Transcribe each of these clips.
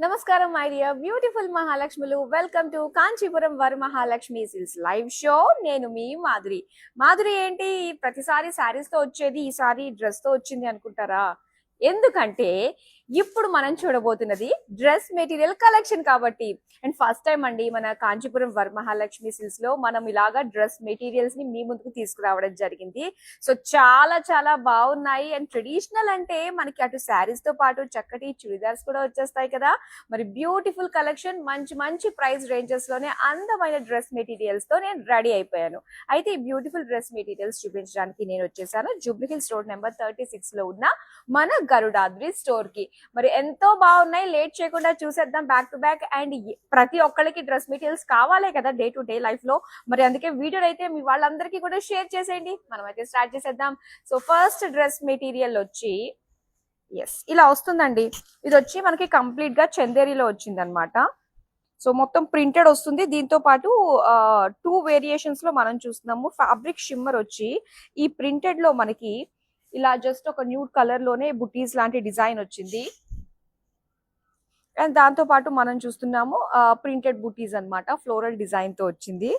నమస్కారం my dear beautiful మహాలక్ష్ములు. Welcome to Kanchipuram Varamahalakshmi silks live show. నేను మీ మాధురి ఏంటి ప్రతిసారి శారీస్ తో వచ్చేది, ఈసారి డ్రెస్ తో వచ్చింది అనుకుంటారా? ఎందుకంటే ఇప్పుడు మనం చూడబోతున్నది డ్రెస్ మెటీరియల్ కలెక్షన్ కాబట్టి. అండ్ ఫస్ట్ టైం అండి మన కాంచీపురం వరమహాలక్ష్మి సిల్స్ లో మనం ఇలాగా డ్రెస్ మెటీరియల్స్ ని మీ ముందుకు తీసుకురావడం జరిగింది. సో చాలా చాలా బాగున్నాయి. అండ్ ట్రెడిషనల్ అంటే మనకి అటు శారీస్ తో పాటు చక్కటి చుడిదార్స్ కూడా వచ్చేస్తాయి కదా. మరి బ్యూటిఫుల్ కలెక్షన్, మంచి మంచి ప్రైస్ రేంజెస్ లోనే అందమైన డ్రెస్ మెటీరియల్స్ తో నేను రెడీ అయిపోయాను. అయితే ఈ బ్యూటిఫుల్ డ్రెస్ మెటీరియల్స్ చూపించడానికి నేను వచ్చేసాను జూబ్లీ హిల్స్ రోడ్ నెంబర్ 36 లో ఉన్న మన గరుడాద్రి స్టోర్ కి. మరి ఎంతో బాగున్నాయి, లేట్ చేయకుండా చూసేద్దాం బ్యాక్ టు బ్యాక్. అండ్ ప్రతి ఒక్కరికి డ్రెస్ మెటీరియల్స్ కావాలే కదా డే టు డే లైఫ్ లో. మరి అందుకే వీడియో అయితే మీ వాళ్ళందరికీ కూడా షేర్ చేసేయండి. మనం అయితే స్టార్ట్ చేసేద్దాం. సో ఫస్ట్ డ్రెస్ మెటీరియల్ వచ్చి ఇలా వస్తుందండి. ఇది వచ్చి మనకి కంప్లీట్ గా చందేరిలో వచ్చింది అనమాట. సో మొత్తం ప్రింటెడ్ వస్తుంది. దీంతో పాటు 2 వేరియేషన్స్ లో మనం చూస్తున్నాము. ఫ్యాబ్రిక్ షిమ్మర్ వచ్చి ఈ ప్రింటెడ్ లో మనకి ఇలా జస్ట్ ఒక న్యూడ్ కలర్ లోనే బుటీస్ లాంటి డిజైన్ వచ్చింది. అండ్ దాంతో పాటు మనం చూస్తున్నాము ప్రింటెడ్ బుటీస్ అన్నమాట, ఫ్లోరల్ డిజైన్ తో వచ్చింది.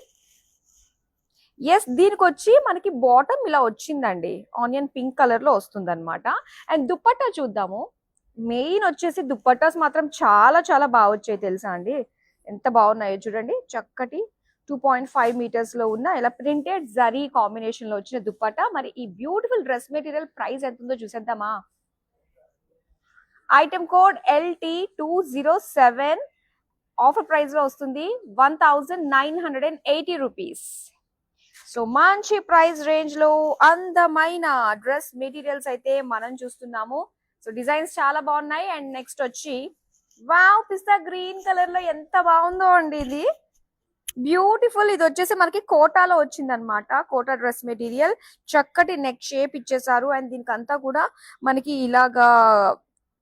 దీనికి వచ్చి మనకి బాటమ్ ఇలా వచ్చిందండి, ఆనియన్ పింక్ కలర్ లో వస్తుంది అనమాట. అండ్ దుప్పట్టా చూద్దాము. మెయిన్ వచ్చేసి దుప్పట్టాస్ మాత్రం చాలా చాలా బాగా వచ్చాయి తెలుసా అండి. ఎంత బాగున్నాయో చూడండి. చక్కటి 2.5 మీటర్స్ లో ఉన్న ఇలా ప్రింటెడ్ జరీ కాంబినేషన్ లో వచ్చిన దుప్పట్టా. మరి ఈ బ్యూటిఫుల్ డ్రెస్ మెటీరియల్ ప్రైస్ ఎంత ఉందో చూసేద్దామా. Item code LT207 offer price లో వస్తుంది 1980 రూపీస్. సో మంచి ప్రైస్ రేంజ్ లో అందమైన డ్రెస్ మెటీరియల్స్ అయితే మనం చూస్తున్నాము. సో డిజైన్స్ చాలా బాగున్నాయి. అండ్ నెక్స్ట్ వచ్చి వావ్, పిస్తా గ్రీన్ కలర్ లో ఎంత బాగుందో అండి ఇది. బ్యూటిఫుల్. ఇది వచ్చేసి మనకి కోటాలో వచ్చింది అనమాట. కోటా డ్రెస్ మెటీరియల్, చక్కటి నెక్ షేప్ ఇచ్చేసారు. అండ్ దీనికి అంతా కూడా మనకి ఇలాగా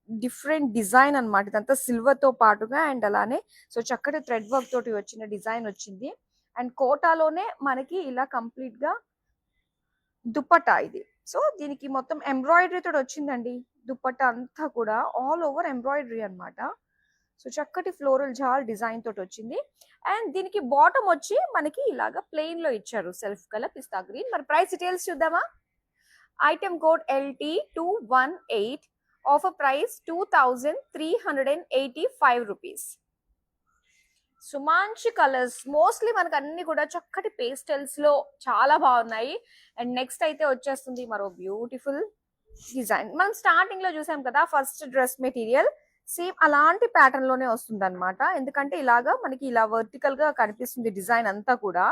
డిఫరెంట్ డిజైన్ అనమాట. ఇదంతా సిల్వర్ తో పాటుగా అండ్ అలానే సో చక్కటి థ్రెడ్ వర్క్ తోటి వచ్చిన డిజైన్ వచ్చింది. అండ్ కోటాలోనే మనకి ఇలా కంప్లీట్ గా దుప్పట్టా ఇది. సో దీనికి మొత్తం ఎంబ్రాయిడరీ తోటి వచ్చిందండి. దుప్పట్టా అంతా కూడా ఆల్ ఓవర్ ఎంబ్రాయిడరీ అనమాట. సో చక్కటి ఫ్లోరల్ జాల్ డిజైన్ తోటి వచ్చింది. అండ్ దీనికి బాటమ్ వచ్చి మనకి ఇలాగా ప్లెయిన్ లో ఇచ్చారు, సెల్ఫ్ కలర్ పిస్తా గ్రీన్. మరి ప్రైస్ డీటెయిల్స్ చూద్దామా. Item code LT218, offer price 2385 rupees. So మంచి కలర్స్, మోస్ట్లీ మనకు అన్ని కూడా చక్కటి పేస్టల్స్ లో చాలా బాగున్నాయి. అండ్ నెక్స్ట్ అయితే వచ్చేస్తుంది మరో బ్యూటిఫుల్ డిజైన్. మనం స్టార్టింగ్ లో చూసాం కదా ఫస్ట్ డ్రెస్ మెటీరియల్, సేమ్ అలాంటి ప్యాటర్న్ లోనే వస్తుంది అనమాట. ఎందుకంటే ఇలాగా మనకి ఇలా వర్టికల్ గా కనిపిస్తుంది డిజైన్ అంతా కూడా.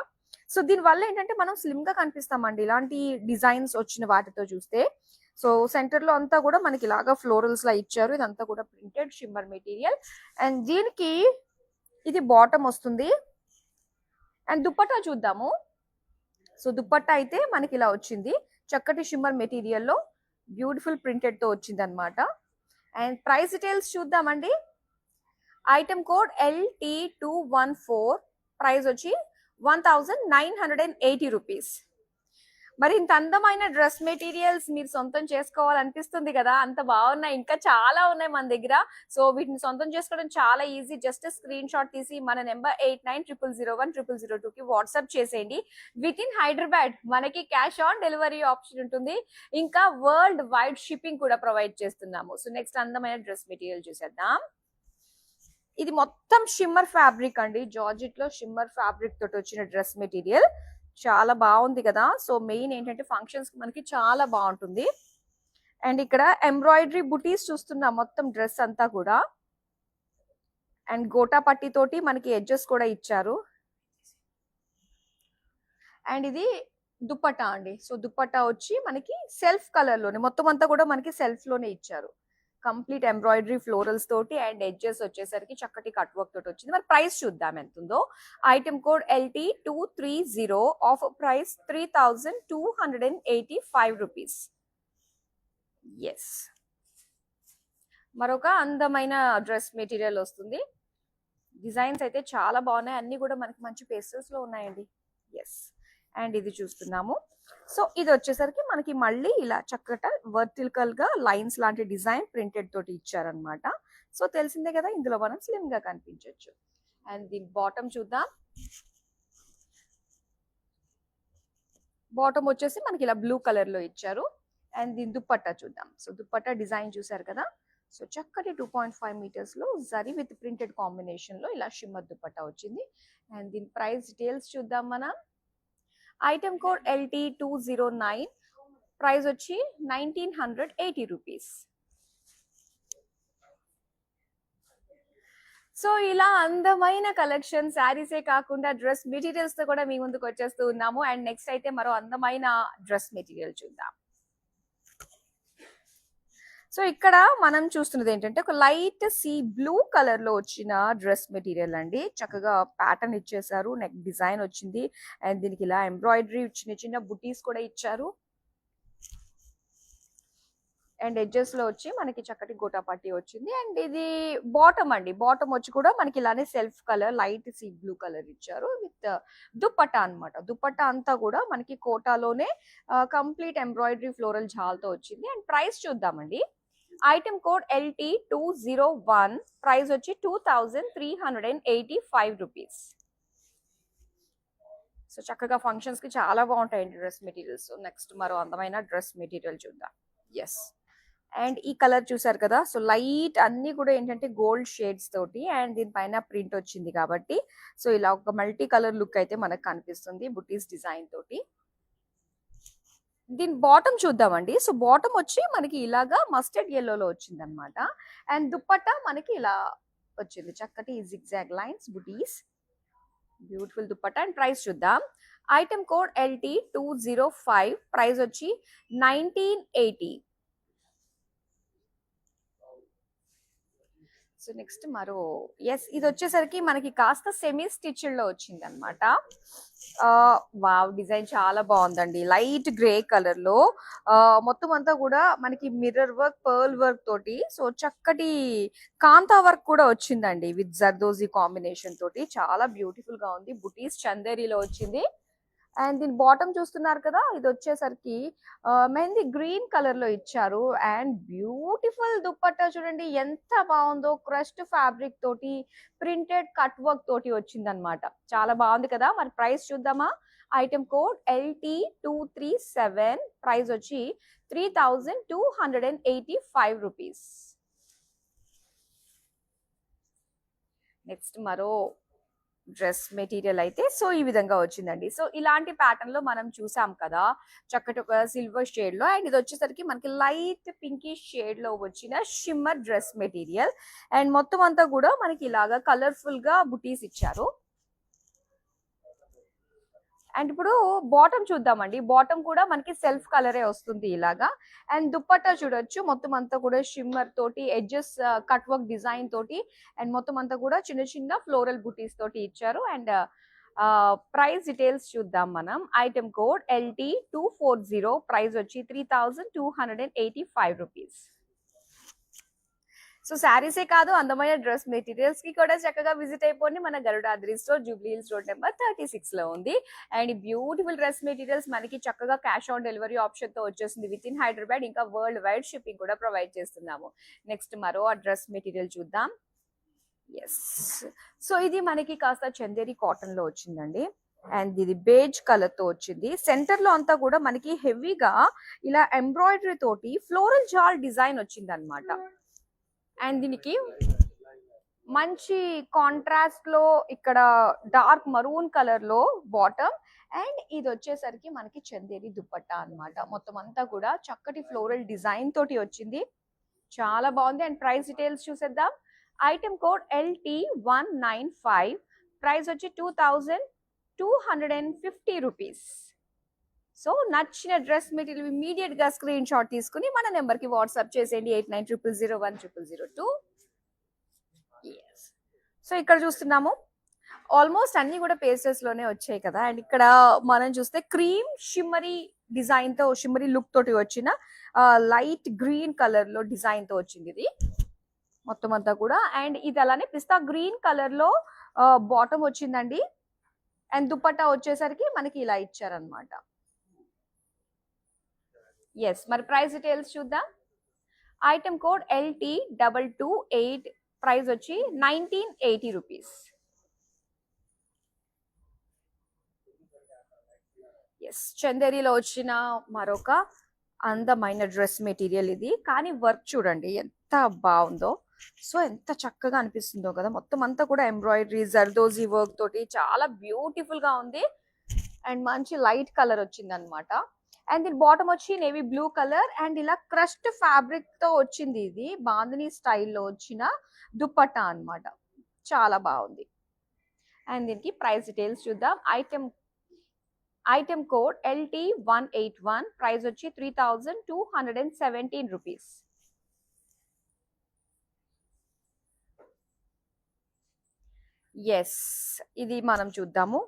సో దీని వల్ల ఏంటంటే మనం స్లిమ్ గా కనిపిస్తామండి ఇలాంటి డిజైన్స్ వచ్చిన వాటితో చూస్తే. సో సెంటర్ లో అంతా కూడా మనకి ఇలాగా ఫ్లోరల్స్ లా ఇచ్చారు. ఇదంతా కూడా ప్రింటెడ్ షిమ్మర్ మెటీరియల్. అండ్ దీనికి ఇది బాటమ్ వస్తుంది. అండ్ దుప్పట్టా చూద్దాము. సో దుప్పట్టా అయితే మనకి ఇలా వచ్చింది, చక్కటి షిమ్మర్ మెటీరియల్ లో బ్యూటిఫుల్ ప్రింటెడ్ తో వచ్చింది అనమాట. అండ్ ప్రైస్ డీటెయిల్స్ చూద్దామండి. ఐటమ్ కోడ్ LT214, ప్రైస్ వచ్చి 1980 రూపీస్. మరి ఇంత అందమైన డ్రెస్ మెటీరియల్స్ మీరు సొంతం చేసుకోవాలనిపిస్తుంది కదా, అంత బాగున్నాయి. ఇంకా చాలా ఉన్నాయి మన దగ్గర. సో వీటిని సొంతం చేసుకోవడం చాలా ఈజీ. జస్ట్ స్క్రీన్ షాట్ తీసి మన నెంబర్ 8900010002 కి వాట్సాప్ చేసేయండి. విత్ ఇన్ హైదరాబాద్ మనకి క్యాష్ ఆన్ డెలివరీ ఆప్షన్ ఉంటుంది. ఇంకా వరల్డ్ వైడ్ షిప్పింగ్ కూడా ప్రొవైడ్ చేస్తున్నాము. సో నెక్స్ట్ అందమైన డ్రెస్ మెటీరియల్ చూసేద్దాం. ఇది మొత్తం షిమ్మర్ ఫ్యాబ్రిక్ అండి, జార్జెట్ లో షిమ్మర్ ఫ్యాబ్రిక్ తోటి వచ్చిన డ్రెస్ మెటీరియల్. చాలా బాగుంది కదా. సో మెయిన్ ఏంటంటే ఫంక్షన్స్ కి మనకి చాలా బాగుంటుంది. అండ్ ఇక్కడ ఎంబ్రాయిడరీ బుటీస్ చూస్తున్నాం మొత్తం డ్రెస్ అంతా కూడా. అండ్ గోటా పట్టి తోటి మనకి ఎడ్జెస్ కూడా ఇచ్చారు. అండ్ ఇది దుప్పట్టా అండి. సో దుప్పట్టా వచ్చి మనకి సెల్ఫ్ కలర్ లోనే, మొత్తం అంతా కూడా మనకి సెల్ఫ్ లోనే ఇచ్చారు. కంప్లీట్ ఎంబ్రాయిడరీ ఫ్లోరల్స్ తోటి అండ్ ఎడ్జెస్ వచ్చేసరికి చక్కటి కట్ వర్క్ తోటి వచ్చింది. మరి ప్రైస్ చూద్దాం ఎంత ఉందో. Item code LT230, offer price 3285 rupees. మరొక అందమైన డ్రెస్ మెటీరియల్ వస్తుంది. డిజైన్స్ అయితే చాలా బాగున్నాయి, అన్ని కూడా మనకి మంచి పేస్టల్స్ లో ఉన్నాయండి. అండ్ ఇది చూస్తున్నాము. సో ఇది వచ్చేసరికి మనకి మళ్ళీ ఇలా చక్కట వర్టికల్ గా లైన్స్ లాంటి డిజైన్ ప్రింటెడ్ తోటి ఇచ్చారనమాట. సో తెలిసిందే కదా, ఇందులో మనం స్లిమ్ గా కనిపించవచ్చు. అండ్ దీని బాటమ్ చూద్దాం. బాటమ్ వచ్చేసి మనకి ఇలా బ్లూ కలర్ లో ఇచ్చారు. అండ్ దీని దుప్పట్టా చూద్దాం. సో దుప్పట్టా డిజైన్ చూసారు కదా, సో చక్కటి 2.5 మీటర్స్ లో జరీ విత్ ప్రింటెడ్ కాంబినేషన్ లో ఇలా షిమ్మర్ దుప్పట్టా వచ్చింది. అండ్ దీని ప్రైస్ డీటెయిల్స్ చూద్దాం మనం. ఐటమ్ కోడ్ LT209, ప్రైస్ వచ్చి 1980 రూపీస్. సో ఇలా అందమైన కలెక్షన్, శారీసే కాకుండా డ్రెస్ మెటీరియల్స్ తో కూడా మీ ముందుకు వచ్చేస్తూ ఉన్నాము. అండ్ నెక్స్ట్ అయితే మరో అందమైన డ్రెస్ మెటీరియల్ చూద్దాం. సో ఇక్కడ మనం చూస్తున్నది ఏంటంటే ఒక లైట్ సీ బ్లూ కలర్ లో వచ్చిన డ్రెస్ మెటీరియల్ అండి. చక్కగా ప్యాటర్న్ ఇచ్చేసారు, నెక్ డిజైన్ వచ్చింది. అండ్ దీనికి ఇలా ఎంబ్రాయిడరీ చిన్న చిన్న బుటీస్ కూడా ఇచ్చారు. అండ్ ఎడ్జెస్ లో వచ్చి మనకి చక్కటి గోటా పట్టి వచ్చింది. అండ్ ఇది బాటమ్ అండి. బాటమ్ వచ్చి కూడా మనకి ఇలానే self colour light sea blue colour ఇచ్చారు విత్ దుప్పట్టా అన్నమాట. దుప్పట్టా అంతా కూడా మనకి కోటాలోనే కంప్లీట్ ఎంబ్రాయిడరీ ఫ్లోరల్ జాల్తో వచ్చింది. అండ్ ప్రైస్ చూద్దామండి. ఐటమ్ కోడ్ LT201, ప్రైస్ వచ్చి 2385 రూపీస్. సో చక్కగా ఫంక్షన్స్ కి చాలా బాగుంటాయండి డ్రెస్ మెటీరియల్స్. నెక్స్ట్ మరో అందమైన డ్రెస్ మెటీరియల్ చూద్దాం. ఎస్, అండ్ ఈ కలర్ చూసారు కదా, సో లైట్ అన్ని కూడా ఏంటంటే గోల్డ్ షేడ్స్ తోటి అండ్ దీనిపైన ప్రింట్ వచ్చింది కాబట్టి సో ఇలా ఒక మల్టీ కలర్ లుక్ అయితే మనకు కనిపిస్తుంది బుటీస్ డిజైన్ తోటి. దీని బాటమ్ చూద్దామండి. సో బాటమ్ వచ్చి మనకి ఇలాగా మస్టర్డ్ ఎల్లోలో వచ్చింది అనమాట. అండ్ దుప్పట్టా మనకి ఇలా వచ్చింది, చక్కటి zigzag lines buttis, beautiful dupatta. And price చూద్దాం. ఐటమ్ కోడ్ LT205, ప్రైస్ వచ్చి 1980. సో నెక్స్ట్ మరో ఎస్, ఇది వచ్చేసరికి మనకి కాస్త సెమీ స్టిచ్డ్ లో వచ్చింది అనమాట. వావ్, డిజైన్ చాలా బాగుందండి. లైట్ గ్రే కలర్ లో మొత్తం అంతా కూడా మనకి మిర్రర్ వర్క్, పర్ల్ వర్క్ తోటి సో చక్కటి కాంతా వర్క్ కూడా వచ్చిందండి విత్ జర్దోజీ కాంబినేషన్ తోటి. చాలా బ్యూటిఫుల్ గా ఉంది. బుటీస్ చందేరీలో వచ్చింది. అండ్ దీని బాటమ్ చూస్తున్నారు కదా, ఇది వచ్చేసరికి మెహందీ గ్రీన్ కలర్ లో ఇచ్చారు. అండ్ బ్యూటిఫుల్ దుప్పట్టా చూడండి ఎంత బాగుందో, క్రష్డ్ ఫ్యాబ్రిక్ తోటి ప్రింటెడ్ కట్ వర్క్ తోటి వచ్చింది అనమాట. చాలా బాగుంది కదా. మరి ప్రైస్ చూద్దామా. ఐటమ్ కోడ్ LT237, ప్రైస్ వచ్చి 3285 రూపీస్. నెక్స్ట్ మరో డ్రెస్ మెటీరియల్ అయితే సో ఈ విధంగా వచ్చిందండి. సో ఇలాంటి ప్యాటర్న్ లో మనం చూసాం కదా, చక్కటి ఒక సిల్వర్ షేడ్ లో. అండ్ ఇది వచ్చేసరికి మనకి లైట్ పింకిష్ షేడ్ లో వచ్చిన షిమ్మర్ డ్రెస్ మెటీరియల్. అండ్ మొత్తం అంతా కూడా మనకి ఇలాగా కలర్ఫుల్ గా బుటీస్ ఇచ్చారు. అండ్ ఇప్పుడు బాటమ్ చూద్దామండి. బాటమ్ కూడా మనకి సెల్ఫ్ కలరే వస్తుంది ఇలాగా. అండ్ దుప్పట్టా చూడొచ్చు, మొత్తం అంతా కూడా షిమ్మర్ తోటి ఎడ్జెస్ కట్ వర్క్ డిజైన్ తోటి అండ్ మొత్తం అంతా కూడా చిన్న చిన్న ఫ్లోరల్ బుటీస్ తోటి ఇచ్చారు. అండ్ ప్రైస్ డీటెయిల్స్ చూద్దాం మనం. ఐటమ్ కోడ్ LT240, ప్రైస్ వచ్చి 3285 రూపీస్. సో శారీసే కాదు, అందమైన డ్రెస్ మెటీరియల్స్ కి కూడా చక్కగా విజిట్ అయిపోండి. మన Garudadri store Jubilee hills road number 36 లో ఉంది. అండ్ బ్యూటిఫుల్ డ్రెస్ మెటీరియల్స్ మనకి చక్కగా క్యాష్ ఆన్ డెలివరీ ఆప్షన్ తో వచ్చేసింది విత్ ఇన్ హైదరాబాద్. ఇంకా వరల్డ్ వైడ్ షిప్పింగ్ కూడా ప్రొవైడ్ చేస్తున్నాము. నెక్స్ట్ మరో డ్రెస్ మెటీరియల్ చూద్దాం. ఎస్, సో ఇది మనకి కాస్త చందేరి కాటన్ లో వచ్చిందండి. అండ్ ఇది బేజ్ కలర్ తో వచ్చింది. సెంటర్ లో అంతా కూడా మనకి హెవీగా ఇలా ఎంబ్రాయిడరీ తోటి ఫ్లోరల్ జాల్ డిజైన్ వచ్చింది అనమాట. అండ్ దీనికి మంచి కాంట్రాస్ట్ లో ఇక్కడ డార్క్ మరూన్ కలర్ లో బాటమ్. అండ్ ఇది వచ్చేసరికి మనకి చందేరి దుప్పట్టా అన్నమాట. మొత్తం అంతా కూడా చక్కటి ఫ్లోరల్ డిజైన్ తోటి వచ్చింది, చాలా బాగుంది. అండ్ ప్రైస్ డీటెయిల్స్ చూసేద్దాం. ఐటమ్ కోడ్ LT195, ప్రైస్ వచ్చి 2250 రూపీస్. సో నచ్చిన డ్రెస్ మెటీరియల్ ఇమీడియట్ గా స్క్రీన్ షాట్ తీసుకుని మన నెంబర్ కి వాట్సాప్ చేసేయండి 8900010002. సో ఇక్కడ చూస్తున్నాము ఆల్మోస్ట్ అన్ని కూడా పేస్టల్స్ లోనే వచ్చాయి కదా. అండ్ ఇక్కడ మనం చూస్తే క్రీమ్ షిమ్మరీ డిజైన్ తో, షిమ్మరీ లుక్ తోటి వచ్చిన లైట్ గ్రీన్ కలర్ లో డిజైన్ తో వచ్చింది ఇది మొత్తం అంతా కూడా. అండ్ ఇది అలానే పిస్తా గ్రీన్ కలర్ లో బాటమ్ వచ్చిందండి. అండ్ దుపట్టా వచ్చేసరికి మనకి ఇలా ఇచ్చారనమాట. ఎస్, మరి ప్రైస్ డీటెయిల్స్ చూద్దాం. ఐటమ్ కోడ్ LT228, ప్రైస్ వచ్చి 1980 రూపీస్. ఎస్, చందేరిలో వచ్చిన మరొక అందమైన డ్రెస్ మెటీరియల్ ఇది. కానీ వర్క్ చూడండి ఎంత బాగుందో. సో ఎంత చక్కగా అనిపిస్తుందో కదా. మొత్తం అంతా కూడా ఎంబ్రాయిడరీ జర్దోజీ వర్క్ తోటి చాలా బ్యూటిఫుల్ గా ఉంది. అండ్ మంచి లైట్ కలర్ వచ్చింది అనమాట. అండ్ దీని బాటమ్ వచ్చి నేవీ బ్లూ కలర్ అండ్ ఇలా క్రష్డ్ ఫ్యాబ్రిక్ తో వచ్చింది. ఇది బాందిని స్టైల్లో వచ్చిన దుపట్టా అన్నమాట. చాలా బాగుంది. అండ్ దీనికి ప్రైస్ డీటెయిల్స్ చూద్దాం. ఐటమ్ కోడ్ LT181, ప్రైస్ వచ్చి 3217 రూపీస్. ఎస్, ఇది మనం చూద్దాము.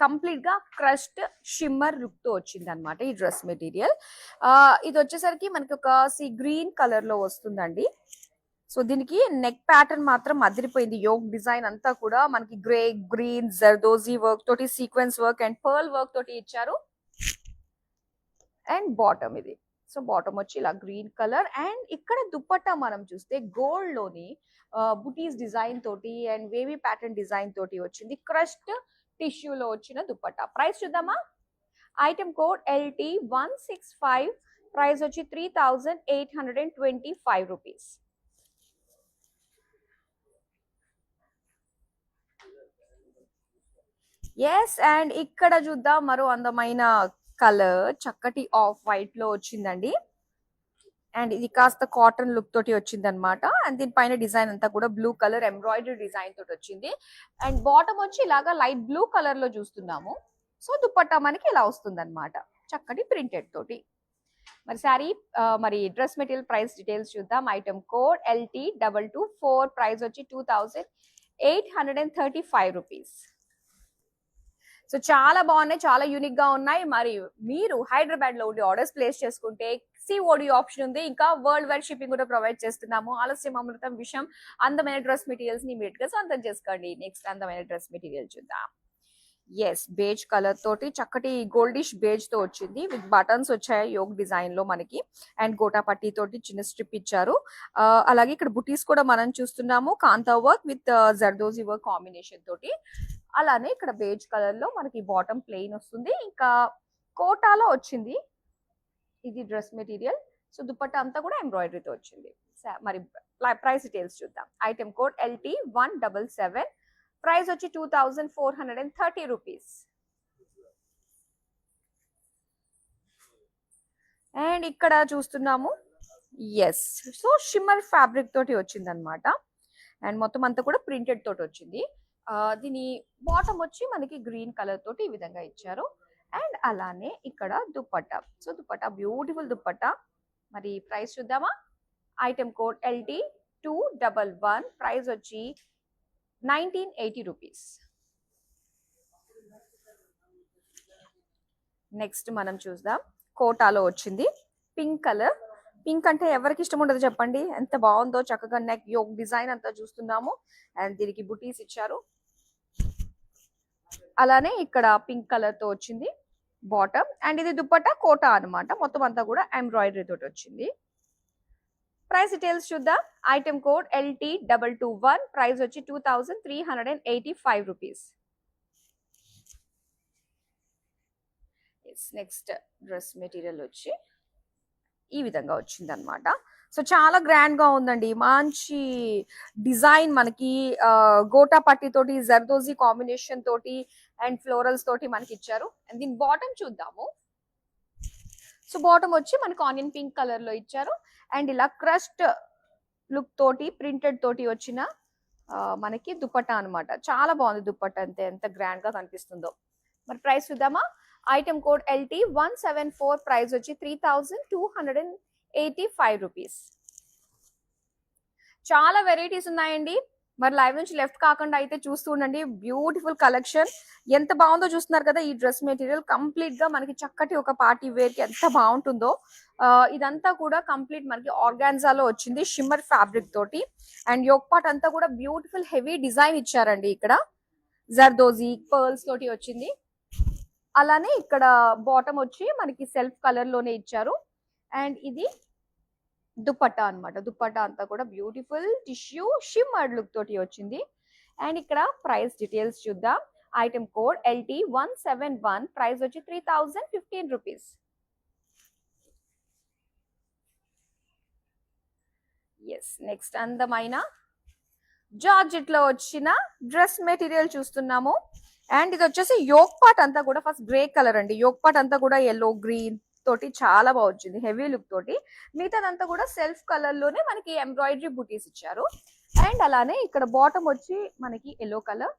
కంప్లీట్ గా క్రష్డ్ షిమ్మర్ లుక్ తో వచ్చింది అనమాట ఈ డ్రెస్ మెటీరియల్. ఇది వచ్చేసరికి మనకి ఒక గ్రీన్ కలర్ లో వస్తుందండి. సో దీనికి నెక్ ప్యాటర్న్ మాత్రం అదిరిపోయింది. యోగ్ డిజైన్ అంతా కూడా మనకి గ్రే, గ్రీన్, జర్దోజీ వర్క్ తోటి, sequence work and pearl work తోటి ఇచ్చారు. అండ్ బాటమ్ ఇది. సో బాటమ్ వచ్చి ఇలా గ్రీన్ కలర్. అండ్ ఇక్కడ దుపట్టా మనం చూస్తే గోల్డ్ లోని బుటీస్ డిజైన్ తోటి అండ్ వేవీ ప్యాటర్న్ డిజైన్ తోటి వచ్చింది. క్రష్డ్ టిష్యూలో వచ్చిన దుపట్టా. ప్రైస్ చూద్దామా. ఐటమ్ కోడ్ LT165, ప్రైస్ వచ్చి 3825 రూపీస్. ఎస్, అండ్ ఇక్కడ చూద్దాం మరో అందమైన కలర్. చక్కటి ఆఫ్ వైట్ లో వచ్చిందండి. అండ్ ఇది కాస్త కాటన్ లుక్ తోటి వచ్చింది అనమాట. అండ్ దీనిపైన డిజైన్ అంతా కూడా బ్లూ కలర్ ఎంబ్రాయిడరీ డిజైన్ తోటి వచ్చింది. అండ్ బాటమ్ వచ్చి ఇలాగా లైట్ బ్లూ కలర్ లో చూస్తున్నాము. సో దుపట్టా మనకి ఇలా వస్తుంది అనమాట, చక్కటి ప్రింటెడ్ తోటి. మరి శారీ మరి డ్రెస్ మెటీరియల్ ప్రైస్ డీటెయిల్స్ చూద్దాం. ఐటమ్ కోడ్ LT224, ప్రైస్ వచ్చి 2835 రూపీస్. సో చాలా బాగున్నాయి, చాలా యూనిక్ గా ఉన్నాయి. మరి మీరు హైదరాబాద్ లో ఉండి ఆర్డర్స్ ప్లేస్ చేసుకుంటే COD ఆప్షన్ ఉంది. ఇంకా వరల్డ్ వైడ్ షిప్పింగ్ కూడా ప్రొవైడ్ చేస్తున్నాము. ఆలస్యం అమృతం విషయం. అందమైన డ్రెస్ మెటీరియల్స్ ని ఇమీడియట్ గా సొంతం చేసుకోండి. నెక్స్ట్ అందమైన డ్రెస్ మెటీరియల్ చూద్దాం. ఎస్, బేజ్ కలర్ తోటి చక్కటి గోల్డిష్ బేజ్ తో వచ్చింది. విత్ బటన్స్ వచ్చాయి యోగ్ డిజైన్ లో మనకి. అండ్ గోటా పట్టి తోటి చిన్న స్ట్రిప్ ఇచ్చారు. అలాగే ఇక్కడ బుటీస్ కూడా మనం చూస్తున్నాము. Kantha work with zardozi work combination తోటి. అలానే ఇక్కడ బేజ్ కలర్ లో మనకి బాటమ్ ప్లెయిన్ వస్తుంది. ఇంకా కోటాలో వచ్చింది ఇది డ్రెస్ మెటీరియల్. సో దుపట్టా అంతా కూడా ఎంబ్రాయిడరీతో వచ్చింది. మరి ప్రైస్ డీటెయిల్స్ చూద్దాం. ఐటమ్ కోడ్ LT177, ప్రైస్ వచ్చి 2430 రూపీస్. అండ్ ఇక్కడ చూస్తున్నాము. ఎస్, సో షిమ్మర్ ఫ్యాబ్రిక్ తోటి వచ్చింది అనమాట. అండ్ మొత్తం అంతా కూడా ప్రింటెడ్ తోటి వచ్చింది. దీని బాటమ్ వచ్చి మనకి గ్రీన్ కలర్ తోటి ఈ విధంగా ఇచ్చారు. అండ్ అలానే ఇక్కడ దుపట్టా. So dupatta beautiful dupatta. మరి ప్రైస్ చూద్దామా. ఐటమ్ కోడ్ LT211, ప్రైస్ వచ్చి 1980 రూపీస్. నెక్స్ట్ మనం చూద్దాం. కోటాలో వచ్చింది పింక్ కలర్. పింక్ అంటే ఎవరికి ఇష్టం ఉండదు చెప్పండి. ఎంత బాగుందో, చక్కగా నెక్ యోగ్ డిజైన్ అంతా చూస్తున్నాము. అండ్ దీనికి బుటీస్ ఇచ్చారు. అలానే ఇక్కడ పింక్ కలర్ తో వచ్చింది బాటమ్. అండ్ ఇది దుపట్టా కోటా అన్నమాట. మొత్తం అంతా కూడా ఎంబ్రాయిడరీ తోటి వచ్చింది. ప్రైస్ డీటెయిల్స్ చూద్దాం. ఐటమ్ కోడ్ LT221, ప్రైస్ వచ్చి 2385 రూపీస్. నెక్స్ట్ డ్రెస్ మెటీరియల్ వచ్చి ఈ విధంగా వచ్చింది అనమాట. సో చాలా గ్రాండ్ గా ఉందండి. మంచి డిజైన్ మనకి గోటా పట్టి తోటి, జర్దోజీ కాంబినేషన్ తోటి అండ్ ఫ్లోరల్స్ తోటి మనకి ఇచ్చారు. అండ్ దీని బాటమ్ చూద్దాము. సో బాటమ్ వచ్చి మనకి ఆనియన్ పింక్ కలర్ లో ఇచ్చారు. అండ్ ఇలా క్రస్ట్ లుక్ తోటి ప్రింటెడ్ తోటి వచ్చిన మనకి దుపట్టా అనమాట. చాలా బాగుంది దుపట్టా. అంతే ఎంత గ్రాండ్ గా కనిపిస్తుందో. మరి ప్రైస్ చూద్దామా. ఐటమ్ కోడ్ LT174, ప్రైస్ వచ్చి 3285 రూపీస్. చాలా వెరైటీస్ ఉన్నాయండి. మరి లైవ్ నుంచి లెఫ్ట్ కాకుండా అయితే చూస్తూ ఉండండి. Beautiful collection. ఎంత బాగుందో చూస్తున్నారు కదా. ఈ డ్రెస్ మెటీరియల్ కంప్లీట్ గా మనకి చక్కటి ఒక పార్టీ వేర్ కి ఎంత బాగుంటుందో. ఇదంతా కూడా కంప్లీట్ మనకి ఆర్గాన్జాలో వచ్చింది, షిమ్మర్ ఫ్యాబ్రిక్ తోటి. అండ్ యోక్ పార్ట్ అంతా కూడా బ్యూటిఫుల్ హెవీ డిజైన్ ఇచ్చారండి. ఇక్కడ జర్దోజీ పర్ల్స్ తోటి వచ్చింది. అలానే ఇక్కడ బాటమ్ వచ్చి మనకి సెల్ఫ్ కలర్ లోనే ఇచ్చారు. అండ్ ఇది దుపట్టా అన్నమాట. దుపట్టా అంతా కూడా బ్యూటిఫుల్ టిష్యూ షిమ్మర్డ్ లుక్ తోటి వచ్చింది. అండ్ ఇక్కడ ప్రైస్ డీటెయిల్స్ చూద్దాం. ఐటమ్ కోడ్ LT171, ప్రైస్ వచ్చి 3015 రూపీస్. ఎస్, నెక్స్ట్ అందమైన జార్జెట్ లో వచ్చిన డ్రెస్ మెటీరియల్ చూస్తున్నాము. అండ్ ఇది వచ్చేసి యోక్ పార్ట్ అంతా కూడా ఫస్ట్ గ్రే కలర్ అండి. యోక్ పార్ట్ అంతా కూడా ఎల్లో గ్రీన్ తోటి చాలా బాగా వచ్చింది, హెవీ లుక్ తోటి. మిగతాదంతా కూడా సెల్ఫ్ కలర్ లోనే మనకి ఎంబ్రాయిడరీ బుటీస్ ఇచ్చారు. అండ్ అలానే ఇక్కడ బాటమ్ వచ్చి మనకి ఎల్లో కలర్,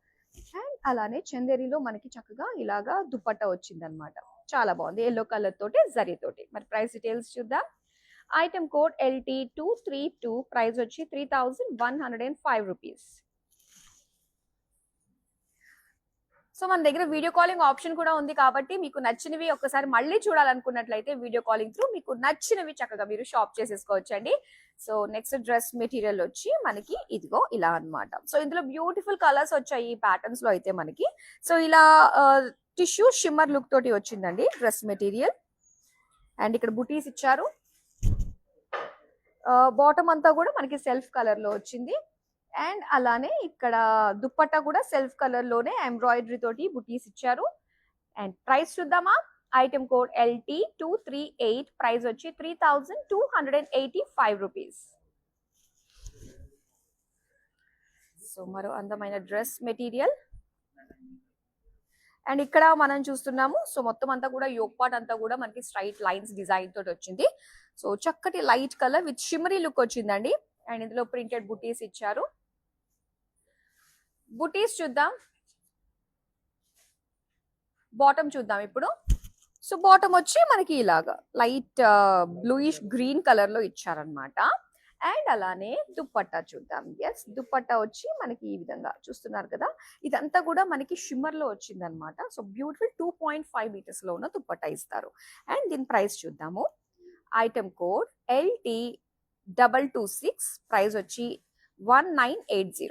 అండ్ అలానే చందేరిలో మనకి చక్కగా ఇలాగా దుపట్టా వచ్చింది అనమాట. చాలా బాగుంది, ఎల్లో కలర్ తోటి జరీ తోటి. మరి ప్రైస్ డీటెయిల్స్ చూద్దాం. ఐటమ్ కోడ్ LT232, ప్రైస్ వచ్చి 3105 రూపీస్. సో మన దగ్గర వీడియో కాలింగ్ ఆప్షన్ కూడా ఉంది కాబట్టి మీకు నచ్చినవి ఒక్కసారి మళ్ళీ చూడాలనుకున్నట్లయితే వీడియో కాలింగ్ త్రూ మీకు నచ్చినవి చక్కగా మీరు షాప్ చేసేసుకోవచ్చు అండి. సో నెక్స్ట్ డ్రెస్ మెటీరియల్ వచ్చి మనకి ఇదిగో ఇలా అన్నమాట. సో ఇందులో బ్యూటిఫుల్ కలర్స్ వచ్చాయి ఈ ప్యాటర్న్స్ లో అయితే మనకి. సో ఇలా టిష్యూ షిమ్మర్ లుక్ తోటి వచ్చిందండి డ్రెస్ మెటీరియల్. అండ్ ఇక్కడ బుటీస్ ఇచ్చారు. బాటమ్ అంతా కూడా మనకి సెల్ఫ్ కలర్ లో వచ్చింది. అండ్ అలానే ఇక్కడ దుప్పట్టా కూడా సెల్ఫ్ కలర్ లోనే ఎంబ్రాయిడరీ తోటి బుటీస్ ఇచ్చారు. అండ్ ప్రైస్ చూద్దామా. ఐటమ్ కోడ్ LT238, ప్రైస్ వచ్చి 3285 రూపీస్. సో మరో అందమైన డ్రెస్ మెటీరియల్. అండ్ ఇక్కడ మనం చూస్తున్నాము, సో మొత్తం అంతా కూడా యోక్ పార్ట్ అంతా కూడా మనకి స్ట్రైట్ లైన్స్ డిజైన్ తోటి వచ్చింది. సో చక్కటి light colour with shimmery look వచ్చిందండి. అండ్ ఇందులో ప్రింటెడ్ బుటీస్ ఇచ్చారు. బుటీస్ చూద్దాం. బాటమ్ చూద్దాం ఇప్పుడు. సో బాటమ్ వచ్చి మనకి ఇలాగా లైట్ బ్లూయిష్ గ్రీన్ కలర్ లో ఇచ్చారనమాట. అండ్ అలానే దుప్పట్టా చూద్దాం. ఎస్, దుప్పట్టా వచ్చి మనకి ఈ విధంగా చూస్తున్నారు కదా, ఇదంతా కూడా మనకి షిమ్మర్ లో వచ్చింది అనమాట. సో బ్యూటిఫుల్ 2.5 మీటర్స్ లో ఉన్న దుప్పట్టా ఇస్తారు. అండ్ దీని ప్రైస్ చూద్దాము. ఐటమ్ కోడ్ LT226, ప్రైస్ వచ్చి 1980.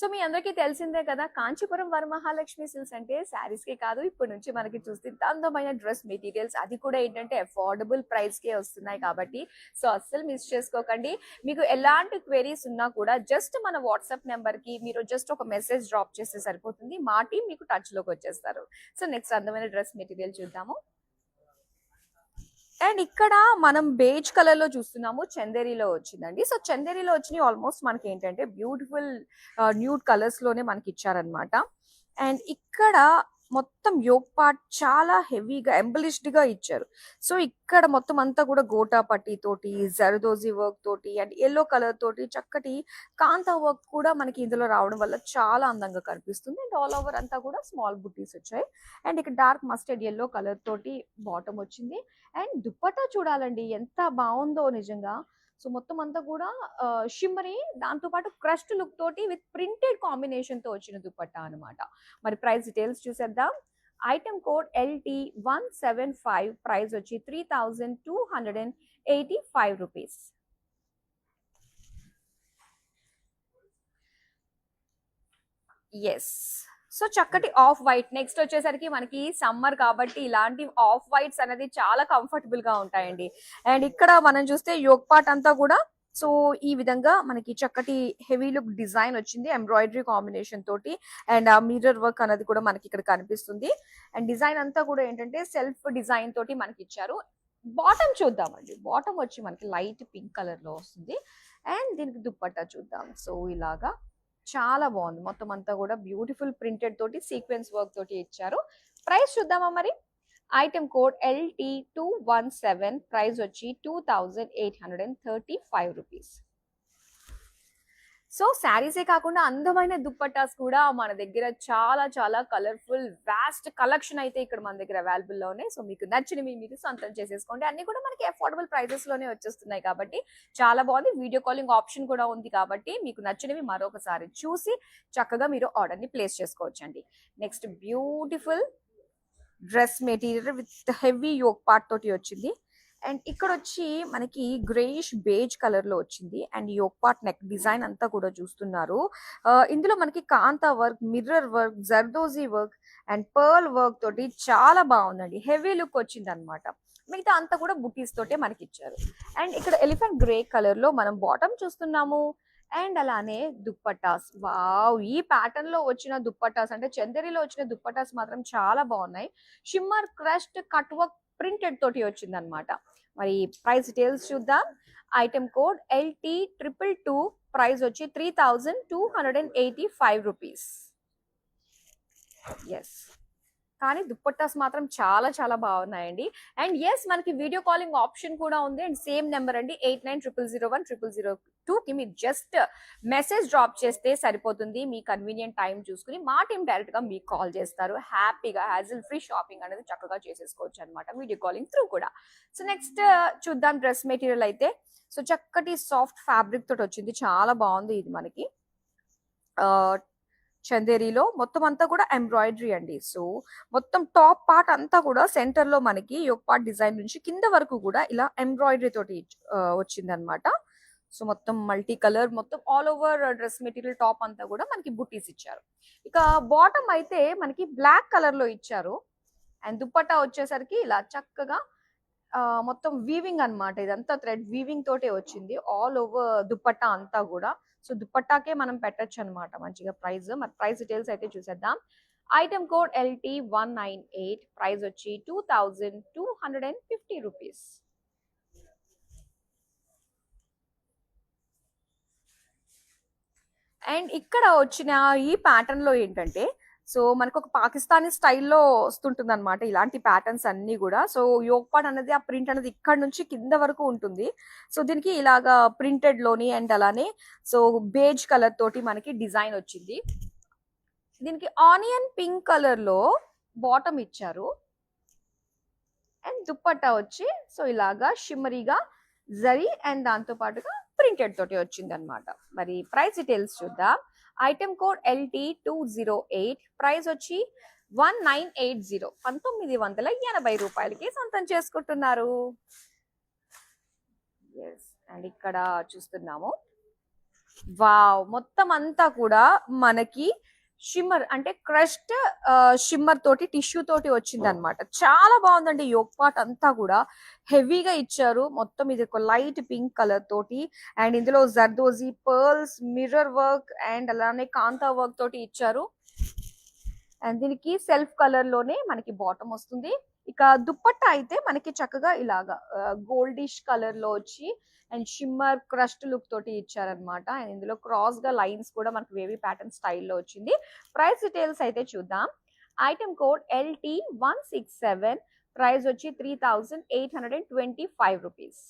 సో మీ అందరికీ తెలిసిందే కదా, కాంచీపురం వరమహాలక్ష్మి సిల్క్స్ అంటే శారీస్ కే కాదు, ఇప్పటి నుంచి మనకి చూస్తే అందమైన డ్రెస్ మెటీరియల్స్, అది కూడా ఏంటంటే అఫోర్డబుల్ ప్రైస్ కే వస్తున్నాయి కాబట్టి సో అస్సలు మిస్ చేసుకోకండి. మీకు ఎలాంటి క్వెరీస్ ఉన్నా కూడా జస్ట్ మన వాట్సాప్ నెంబర్ కి మీరు జస్ట్ ఒక మెసేజ్ డ్రాప్ చేస్తే సరిపోతుంది, మా టీం మీకు టచ్ లోకి వచ్చేస్తారు. సో నెక్స్ట్ అందమైన డ్రెస్ మెటీరియల్ చూద్దాము. అండ్ ఇక్కడ మనం బేజ్ కలర్ లో చూస్తున్నాము, చందేరిలో వచ్చిందండి. సో చందేరిలో వచ్చినాయి ఆల్మోస్ట్ మనకి ఏంటంటే బ్యూటిఫుల్ న్యూడ్ కలర్స్ లోనే మనకి ఇచ్చారనమాట. అండ్ ఇక్కడ మొత్తం యోక్ పార్ట్ చాలా హెవీగా ఎంబలిష్డ్ గా ఇచ్చారు. సో ఇక్కడ మొత్తం అంతా కూడా గోటా పట్టి తోటి జరదోజీ వర్క్ తోటి అండ్ ఎల్లో కలర్ తోటి చక్కటి కాంతా వర్క్ కూడా మనకి ఇందులో రావడం వల్ల చాలా అందంగా కనిపిస్తుంది. అండ్ ఆల్ ఓవర్ అంతా కూడా స్మాల్ బుటీస్ వచ్చాయి. అండ్ ఇక్కడ డార్క్ మస్టర్డ్ ఎల్లో కలర్ తోటి బాటమ్ వచ్చింది. అండ్ దుప్పట్టా చూడాలండి ఎంత బాగుందో నిజంగా. సో మొత్తం అంతా కూడా షిమ్మరీ, దాంతో పాటు క్రస్ట్ లుక్ తోటి విత్ ప్రింటెడ్ కాంబినేషన్ తో వచ్చిన దుపట్టా అనమాట. మరి ప్రైస్ డీటెయిల్స్ చూసేద్దాం. ఐటమ్ కోడ్ LT175, ప్రైస్ వచ్చి 3285 రూపీస్. ఎస్, సో చక్కటి ఆఫ్ వైట్. నెక్స్ట్ వచ్చేసరికి మనకి సమ్మర్ కాబట్టి ఇలాంటి ఆఫ్ వైట్స్ అనేది చాలా కంఫర్టబుల్ గా ఉంటాయండి. అండ్ ఇక్కడ మనం చూస్తే యోక్ పార్ట్ అంతా కూడా సో ఈ విధంగా మనకి చక్కటి హెవీ లుక్ డిజైన్ వచ్చింది ఎంబ్రాయిడరీ కాంబినేషన్ తోటి. అండ్ ఆ మిర్రర్ వర్క్ అనేది కూడా మనకి ఇక్కడ కనిపిస్తుంది. అండ్ డిజైన్ అంతా కూడా ఏంటంటే సెల్ఫ్ డిజైన్ తోటి మనకి ఇచ్చారు. బాటమ్ చూద్దామండి. బాటమ్ వచ్చి మనకి లైట్ పింక్ కలర్ లో వస్తుంది. అండ్ దీనికి దుప్పట్టా చూద్దాం. సో ఇలాగా చాలా బాగుంది, మొత్తం అంతా కూడా బ్యూటిఫుల్ ప్రింటెడ్ తోటి సీక్వెన్స్ వర్క్ తోటి ఇచ్చారు. ప్రైస్ చూద్దామా మరి. ఐటమ్ కోడ్ LT217, ప్రైస్ వచ్చి 2835 రూపీస్. సో శారీసే కాకుండా అందమైన దుప్పట్టాస్ కూడా మన దగ్గర చాలా చాలా కలర్ఫుల్ వాస్ట్ కలెక్షన్ అయితే ఇక్కడ మన దగ్గర అవైలబుల్ లో ఉన్నాయి. సో మీకు నచ్చినవి మీరు సొంతం చేసేసుకోండి. అన్ని కూడా మనకి అఫోర్డబుల్ ప్రైసెస్ లోనే వచ్చేస్తున్నాయి కాబట్టి చాలా బాగుంది. వీడియో కాలింగ్ ఆప్షన్ కూడా ఉంది కాబట్టి మీకు నచ్చినవి మరొకసారి చూసి చక్కగా మీరు ఆర్డర్ ని ప్లేస్ చేసుకోవచ్చండి. Next beautiful dress material with heavy yoke part తోటి వచ్చింది. అండ్ ఇక్కడ వచ్చి మనకి గ్రేయిష్ బేజ్ కలర్ లో వచ్చింది. And yoke part neck design అంతా కూడా చూస్తున్నారు. ఇందులో మనకి kantha work, mirror work, zardozi work and pearl work తోటి చాలా బాగుందండి. హెవీ లుక్ వచ్చింది అనమాట. మిగతా అంతా కూడా బుటీస్ తోటే మనకి ఇచ్చారు. అండ్ ఇక్కడ ఎలిఫెంట్ గ్రే కలర్ లో మనం బాటమ్ చూస్తున్నాము. అండ్ అలానే దుప్పటాస్, వావ్, ఈ ప్యాటర్న్ లో వచ్చిన దుప్పటాస్ అంటే చందేరిలో వచ్చిన దుప్పటాస్ మాత్రం చాలా బాగున్నాయి. Shimmer crushed cut work printed తోటి వచ్చింది అనమాట. మరి ప్రైస్ డీటెయిల్స్ చూద్దాం. ఐటమ్ కోడ్ LT222, ప్రైస్ వచ్చి 3285 రూపీస్. ఎస్, కానీ దుప్పట్టాస్ మాత్రం చాలా చాలా బాగున్నాయండి. అండ్ ఎస్, మనకి వీడియో కాలింగ్ ఆప్షన్ కూడా ఉంది. అండ్ సేమ్ నెంబర్ అండి, 8900010002కి మీరు జస్ట్ మెసేజ్ డ్రాప్ చేస్తే సరిపోతుంది. మీ కన్వీనియంట్ టైం చూసుకుని మా టీం డైరెక్ట్ గా మీకు కాల్ చేస్తారు. హ్యాపీగా హ్యాజిల్ ఫ్రీ షాపింగ్ అనేది చక్కగా చేసేసుకోవచ్చు అనమాట వీడియో కాలింగ్ త్రూ కూడా. సో నెక్స్ట్ చూద్దాం డ్రెస్ మెటీరియల్ అయితే. సో చక్కటి సాఫ్ట్ ఫ్యాబ్రిక్ తోటి వచ్చింది, చాలా బాగుంది ఇది మనకి. చందేరిలో మొత్తం అంతా కూడా ఎంబ్రాయిడరీ అండి. సో మొత్తం టాప్ పార్ట్ అంతా కూడా సెంటర్ లో మనకి యోక్ పార్ట్ డిజైన్ నుంచి కింద వరకు కూడా ఇలా ఎంబ్రాయిడరీ తోటి వచ్చింది అనమాట. సో మొత్తం మల్టీ కలర్, మొత్తం all over dress material top అంతా కూడా మనకి బుటీస్ ఇచ్చారు. ఇక బాటమ్ అయితే మనకి బ్లాక్ కలర్ లో ఇచ్చారు. అండ్ దుప్పట్టా వచ్చేసరికి ఇలా చక్కగా మొత్తం వీవింగ్ అనమాట. ఇదంతా థ్రెడ్ వీవింగ్ తోటే వచ్చింది ఆల్ ఓవర్ దుప్పట్టా అంతా కూడా. సో దుప్పట్టాకే మనం పెట్టచ్చు అనమాట మంచిగా ప్రైస్. మరి ప్రైస్ డీటెయిల్స్ అయితే చూసేద్దాం. ఐటమ్ కోడ్ LT198, ప్రైస్ వచ్చి 2250 రూపీస్. అండ్ ఇక్కడ వచ్చిన ఈ ప్యాటర్న్ లో ఏంటంటే, సో మనకు ఒక పాకిస్తానీ స్టైల్లో వస్తుంటుంది అనమాట ఇలాంటి ప్యాటర్న్స్ అన్ని కూడా. సో యోక్ పార్ట్ అనేది, ఆ ప్రింట్ అనేది ఇక్కడ నుంచి కింద వరకు ఉంటుంది. సో దీనికి ఇలాగా ప్రింటెడ్ లోని అండ్ అలానే సో బేజ్ కలర్ తోటి మనకి డిజైన్ వచ్చింది. దీనికి ఆనియన్ పింక్ కలర్ లో బాటమ్ ఇచ్చారు. అండ్ దుప్పట్టా వచ్చి సో ఇలాగా షిమ్మరీగా జరీ అండ్ దాంతో పాటుగా ప్రింటెడ్ తోటి వచ్చింది అనమాట. మరి ప్రైస్ డీటెయిల్స్ చూద్దాం. ఐటమ్ కోడ్ LT208, ప్రైస్ వచ్చి 1980, 1980 రూపాయలకి సొంతం చేసుకుంటున్నారు. అండ్ ఇక్కడ చూస్తున్నాము, వావ్, మొత్తం అంతా కూడా మనకి షిమ్మర్ అంటే క్రష్డ్ షిమ్మర్ తోటి టిష్యూ తోటి వచ్చింది అనమాట. చాలా బాగుందండి. యోక్ పార్ట్ అంతా కూడా హెవీగా ఇచ్చారు. మొత్తం ఇది ఒక లైట్ పింక్ కలర్ తోటి అండ్ ఇందులో zardozi pearls, mirror work and అలానే కాంతా వర్క్ తోటి ఇచ్చారు. అండ్ దీనికి సెల్ఫ్ కలర్ లోనే మనకి బాటమ్ వస్తుంది. ఇక దుప్పట్టా అయితే మనకి చక్కగా ఇలాగా గోల్డిష్ కలర్ లో వచ్చి అండ్ షిమ్మర్ క్రష్డ్ లుక్ తోటి ఇచ్చారనమాట. అండ్ ఇందులో క్రాస్ గా లైన్స్ కూడా మనకి వేవీ ప్యాటర్న్ స్టైల్లో వచ్చింది. ప్రైస్ డీటెయిల్స్ అయితే చూద్దాం. ఐటమ్ కోడ్ LT167, ప్రైస్ వచ్చి 3825 రూపీస్.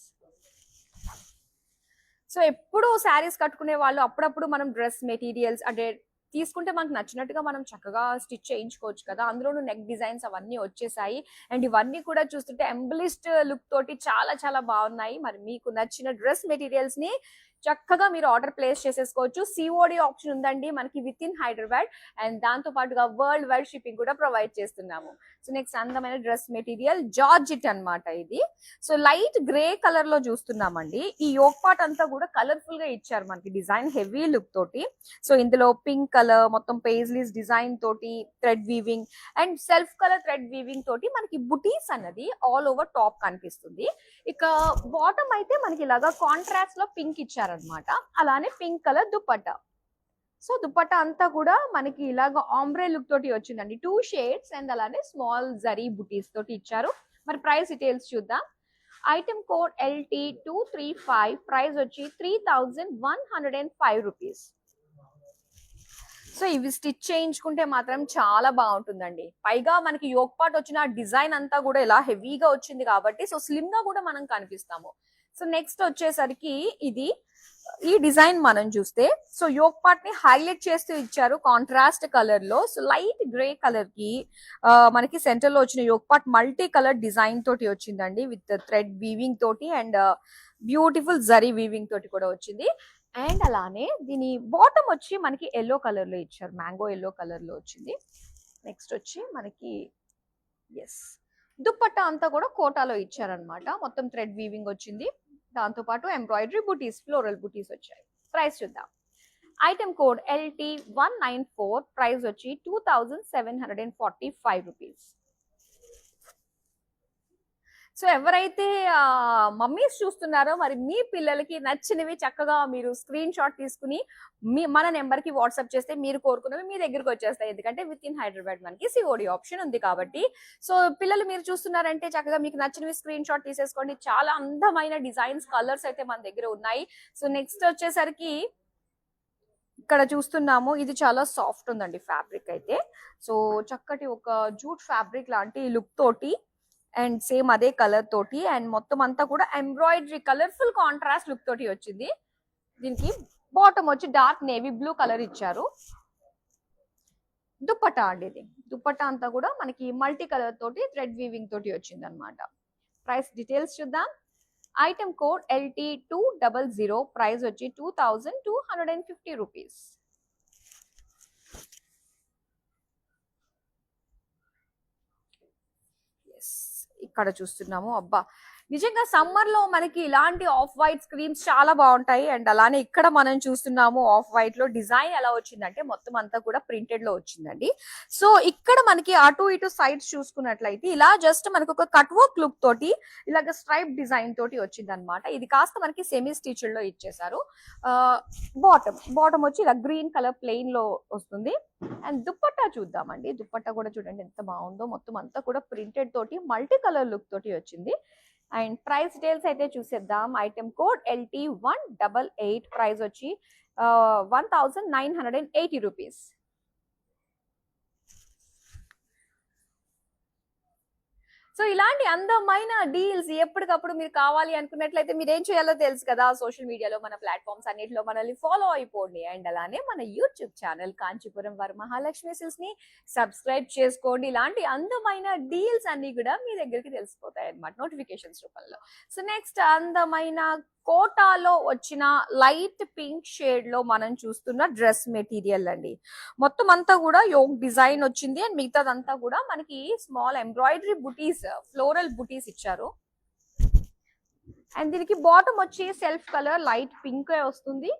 సో ఎప్పుడు శారీస్ కట్టుకునే వాళ్ళు అప్పుడప్పుడు మనం డ్రెస్ మెటీరియల్స్ అంటే తీసుకుంటే మనకు నచ్చినట్టుగా మనం చక్కగా స్టిచ్ చేయించుకోవచ్చు కదా. అందులోనూ నెక్ డిజైన్స్ అవన్నీ వచ్చేసాయి. అండ్ ఇవన్నీ కూడా చూస్తుంటే ఎంబ్లిస్డ్ లుక్ తోటి చాలా చాలా బాగున్నాయి. మరి మీకు నచ్చిన డ్రెస్ మెటీరియల్స్ ని చక్కగా మీరు ఆర్డర్ ప్లేస్ చేసేసుకోవచ్చు. COD ఆప్షన్ ఉందండి మనకి విత్ ఇన్ హైదరాబాద్. అండ్ దాంతో పాటుగా వరల్డ్ వైడ్ షిప్పింగ్ కూడా ప్రొవైడ్ చేస్తున్నాము. సో నెక్స్ట్ అందమైన డ్రెస్ మెటీరియల్ జార్జిట్ అన్నమాట ఇది. సో లైట్ గ్రే కలర్ లో చూస్తున్నామండి. ఈ యోక్ పార్ట్ అంతా కూడా కలర్ఫుల్ గా ఇచ్చారు మనకి డిజైన్, హెవీ లుక్ తోటి. సో ఇందులో పింక్ కలర్, మొత్తం పేజ్లీస్ డిజైన్ తోటి thread weaving and self colour thread weaving తోటి మనకి బుటీస్ అన్నది ఆల్ ఓవర్ టాప్ కనిపిస్తుంది. ఇక బాటమ్ అయితే మనకి ఇలాగా కాంట్రాస్ట్ లో పింక్ ఇచ్చారనమాట. అలానే pink colour dupatta. So dupatta అంతా కూడా మనకి ఇలాగ ఆంబ్రే లుక్ తోటి వచ్చిందండి. 2 షేడ్స్ అండ్ అలానే స్మాల్ జరీ బుటీస్ తోటి ఇచ్చారు. మరి ప్రైస్ డీటెయిల్స్ చూద్దాం. ఐటమ్ కోడ్ LT235, ప్రైస్ వచ్చి 3105 రూపీస్. సో ఇవి స్టిచ్ చేయించుకుంటే మాత్రం చాలా బాగుంటుందండి. పైగా మనకి యోక్ పార్ట్ వచ్చిన డిజైన్ అంతా కూడా ఇలా హెవీగా వచ్చింది కాబట్టి సో స్లిమ్ గా కూడా మనం కనిపిస్తాము. సో నెక్స్ట్ వచ్చేసరికి ఇది ఈ డిజైన్ మనం చూస్తే సో యోక్ పార్ట్ ని హైలైట్ చేస్తూ ఇచ్చారు కాంట్రాస్ట్ కలర్ లో. సో లైట్ గ్రే కలర్ కి మనకి సెంటర్ లో వచ్చిన yoke part multi colour design తోటి వచ్చిందండి విత్ థ్రెడ్ వీవింగ్ తోటి అండ్ బ్యూటిఫుల్ జరీ వీవింగ్ తోటి కూడా వచ్చింది. అండ్ అలానే దీని బాటమ్ వచ్చి మనకి ఎల్లో కలర్ లో ఇచ్చారు, మ్యాంగో ఎల్లో కలర్ లో వచ్చింది. నెక్స్ట్ వచ్చి మనకి దుప్పట్టా అంతా కూడా కోటాలో ఇచ్చారనమాట. మొత్తం థ్రెడ్ వీవింగ్ వచ్చింది, దాంతో పాటు ఎంబ్రాయిడరీ బుటీస్, ఫ్లోరల్ బుటీస్ వచ్చాయి. ప్రైస్ చూద్దాం. ఐటమ్ కోడ్ LT194, ప్రైస్ వచ్చి 2745 రూపీస్. సో ఎవరైతే మమ్మీస్ చూస్తున్నారో మరి మీ పిల్లలకి నచ్చినవి చక్కగా మీరు స్క్రీన్ షాట్ తీసుకుని మన నెంబర్ కి వాట్సాప్ చేస్తే మీరు కోరుకున్నవి మీ దగ్గరకు వచ్చేస్తాయి. ఎందుకంటే విత్ ఇన్ హైదరాబాద్ మనకి సిఓడి ఆప్షన్ ఉంది కాబట్టి. సో పిల్లలు మీరు చూస్తున్నారంటే చక్కగా మీకు నచ్చినవి స్క్రీన్ షాట్ తీసేసుకోండి. చాలా అందమైన డిజైన్స్, కలర్స్ అయితే మన దగ్గర ఉన్నాయి. సో నెక్స్ట్ వచ్చేసరికి ఇక్కడ చూస్తున్నాము, ఇది చాలా సాఫ్ట్ ఉందండి ఫ్యాబ్రిక్ అయితే. సో చక్కటి ఒక జూట్ ఫ్యాబ్రిక్ లాంటి లుక్ తోటి అండ్ సేమ్ అదే కలర్ తోటి అండ్ మొత్తం అంతా కూడా ఎంబ్రాయిడరీ కలర్ఫుల్ కాంట్రాస్ట్ లుక్ తోటి వచ్చింది. దీనికి బాటమ్ వచ్చి డార్క్ నేవీ బ్లూ కలర్ ఇచ్చారు. దుప్పట్టా అండి, ఇది దుప్పట్టా అంతా కూడా మనకి మల్టీ కలర్ తోటి థ్రెడ్ వీవింగ్ తోటి వచ్చింది అనమాట. ప్రైస్ డీటెయిల్స్ చూద్దాం. ఐటమ్ కోడ్ LT200, ప్రైస్ వచ్చి 2250 రూపీస్. ఇక్కడ చూస్తున్నాము, అబ్బా నిజంగా సమ్మర్ లో మనకి ఇలాంటి ఆఫ్ వైట్ స్క్రీన్స్ చాలా బాగుంటాయి. అండ్ అలానే ఇక్కడ మనం చూస్తున్నాము ఆఫ్ వైట్ లో డిజైన్ ఎలా వచ్చిందంటే మొత్తం అంతా కూడా ప్రింటెడ్ లో వచ్చిందండి. సో ఇక్కడ మనకి అటు ఇటు సైడ్స్ చూసుకున్నట్లయితే ఇలా జస్ట్ మనకి ఒక కట్ వర్క్ లుక్ తోటి ఇలాగ స్ట్రైప్ డిజైన్ తోటి వచ్చింది అనమాట. ఇది కాస్త మనకి సెమీ స్టిచ్డ్ లో ఇచ్చేసారు. బాటమ్ వచ్చి ఇలా గ్రీన్ కలర్ ప్లెయిన్ లో వస్తుంది. అండ్ దుప్పట్టా చూద్దామండి. దుప్పట్టా కూడా చూడండి ఎంత బాగుందో, మొత్తం అంతా కూడా ప్రింటెడ్ తోటి మల్టీ కలర్ లుక్ తోటి వచ్చింది. అండ్ ప్రైస్ డీటెయిల్స్ అయితే చూసేద్దాం. ఐటమ్ కోడ్ LT188, ప్రైస్ వచ్చి 1980 రూపీస్. సో ఇలాంటి అందమైన డీల్స్ ఎప్పటికప్పుడు మీరు కావాలి అనుకున్నట్లయితే మీరు ఏం చేయాలో తెలుసు కదా. సోషల్ మీడియాలో మన ప్లాట్ఫామ్స్ అన్నిటిలో మనల్ని ఫాలో అయిపోండి. అండ్ అలానే మన YouTube channel Kanchipuram Varamahalakshmi silks ని సబ్స్క్రైబ్ చేసుకోండి. ఇలాంటి అందమైన డీల్స్ అన్ని కూడా మీ దగ్గరికి తెలిసిపోతాయి అన్నమాట నోటిఫికేషన్స్ రూపంలో. సో నెక్స్ట్ అందమైన కోటాలో వచ్చిన లైట్ పింక్ షేడ్ లో మనం చూస్తున్న డ్రెస్ మెటీరియల్ అండి. మొత్తం అంతా కూడా యోగ్ డిజైన్ వచ్చింది అండ్ మిగతాదంతా కూడా మనకి స్మాల్ ఎంబ్రాయిడరీ బుటీస్, ఫ్లోరల్ బుటీస్ ఇచ్చారు. అండ్ దీనికి బాటమ్ వచ్చి సెల్ఫ్ కలర్ లైట్ పింక్ వస్తుంది.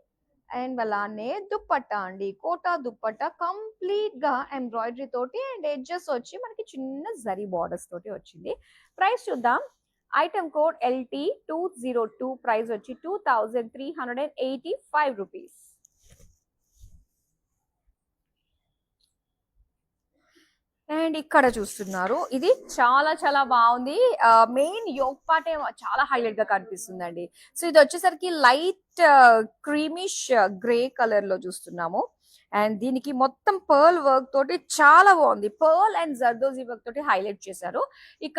అండ్ అలానే దుప్పట్టా అండి, కోటా దుప్పట్టా కంప్లీట్ గా ఎంబ్రాయిడరీ తోటి అండ్ ఎడ్జెస్ వచ్చి మనకి చిన్న జరీ బార్డర్స్ తోటి వచ్చింది. ప్రైస్ చూద్దాం. ఐటమ్ కోడ్ LT202, ప్రైస్ వచ్చి 2385 రూపీస్. అండ్ ఇక్కడ చూస్తున్నారు, ఇది చాలా చాలా బాగుంది. మెయిన్ యోగ్ పార్ట్ చాలా హైలైట్ గా కనిపిస్తుందండి. సో ఇది వచ్చేసరికి లైట్ క్రీమిష్ గ్రే కలర్ లో చూస్తున్నాము. అండ్ దీనికి మొత్తం పర్ల్ వర్క్ తోటి చాలా బాగుంది. పర్ల్ అండ్ జర్దోజీ వర్క్ తోటి హైలైట్ చేశారు. ఇక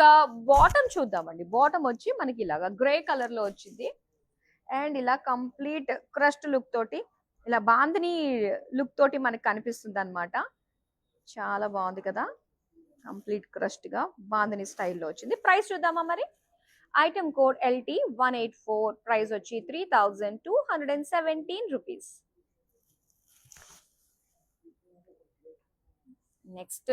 బాటమ్ చూద్దామండి. బాటమ్ వచ్చి మనకి ఇలాగా గ్రే కలర్ లో వచ్చింది. అండ్ ఇలా కంప్లీట్ క్రస్ట్ లుక్ తోటి, ఇలా బాందిని లుక్ తోటి మనకి కనిపిస్తుంది అనమాట. చాలా బాగుంది కదా, కంప్లీట్ క్రస్ట్ గా బాందిని స్టైల్లో వచ్చింది. ప్రైస్ చూద్దామా మరి. ఐటమ్ కోడ్ LT184, ప్రైస్ వచ్చి 3217 రూపీస్. నెక్స్ట్